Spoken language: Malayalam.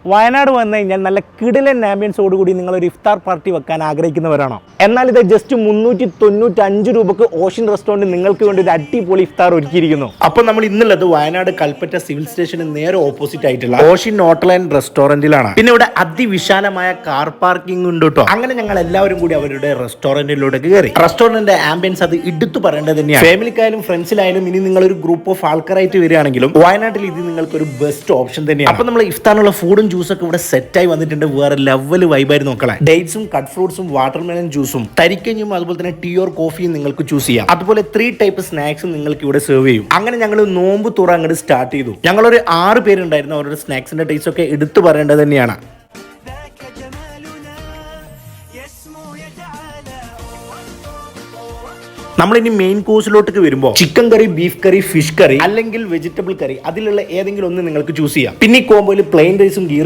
വയനാട് വന്നു കഴിഞ്ഞാൽ നല്ല കിടിലൻ ആംബിയൻസോടുകൂടി നിങ്ങളൊരു ഇഫ്താർ പാർട്ടി വെക്കാൻ ആഗ്രഹിക്കുന്നവരാണോ? എന്നാൽ ഇത് ജസ്റ്റ് 395 രൂപക്ക് ഓഷ്യൻ റെസ്റ്റോറൻറ്റ് നിങ്ങൾക്ക് വേണ്ടി ഒരു അടിപൊളി ഇഫ്താർ ഒരുക്കിയിരിക്കുന്നു. അപ്പോൾ നമ്മൾ ഇന്നുള്ളത് വയനാട് കൽപ്പറ്റ സിവിൽ സ്റ്റേഷന് നേരെ ഓപ്പോസിറ്റ് ആയിട്ടുള്ള ഓഷ്യൻ ഹോട്ടൽ ആൻഡ് റെസ്റ്റോറൻറ്റിലാണ്. പിന്നെ ഇവിടെ അതിവിശാലമായ കാർ പാർക്കിംഗ് ഉണ്ട് കേട്ടോ. അങ്ങനെ ഞങ്ങൾ എല്ലാവരും കൂടി അവരുടെ റെസ്റ്റോറൻറ്റിലൂടെ കയറി. റെസ്റ്റോറൻറ്റിന്റെ ആംബിയൻസ് അത് എടുത്തു പറയേണ്ടത് തന്നെയാണ്. ഫാമിലിക്കായാലും ഫ്രണ്ട്സിലായാലും ഇനി നിങ്ങളൊരു ഗ്രൂപ്പ് ഓഫ് ആൾക്കാരായിട്ട് വരികയാണെങ്കിലും വയനാട്ടിൽ ഇത് നിങ്ങൾക്ക് ഒരു ബെസ്റ്റ് ഓപ്ഷൻ തന്നെയാണ്. അപ്പോൾ നമ്മൾ ഇഫ്താറിനുള്ള ഫുഡും ജ്യൂസൊക്കെ ഇവിടെ സെറ്റായി വന്നിട്ടുണ്ട്. വേറെ ലെവൽ വൈബായിരുന്നു നോക്കളെ. ഡേറ്റ്സും കട്ട് ഫ്രൂട്ട്സും വാട്ടർമെലൻ ജ്യൂസും തരിക്കഞ്ഞും അതുപോലെ തന്നെ ടീ ഓർ കോഫിയും നിങ്ങൾക്ക് ചൂസ് ചെയ്യാം. അതുപോലെ 3 ടൈപ്പ് സ്നാക്സും നിങ്ങൾക്ക് ഇവിടെ സെർവ് ചെയ്യും. അങ്ങനെ ഞങ്ങൾ നോമ്പ് തുറ അങ്ങോട്ട് സ്റ്റാർട്ട് ചെയ്തു. ഞങ്ങളൊരു 6 പേരുണ്ടായിരുന്നു. അവരുടെ സ്നാക്സിന്റെ ടേസ്റ്റ് ഒക്കെ എടുത്തു പറയേണ്ടത് തന്നെയാണ്. നമ്മളിനി മെയിൻ കോഴ്സിലോട്ട് വരുമ്പോൾ ചിക്കൻ കറി, ബീഫ് കറി, ഫിഷ് കറി അല്ലെങ്കിൽ വെജിറ്റബിൾ കറി അതിലുള്ള ഏതെങ്കിലും ഒന്ന് നിങ്ങൾക്ക് ചൂസ് ചെയ്യാം. പിന്നെ ഈ കോമ്പോയിൽ പ്ലെയിൻ റൈസും ഗീ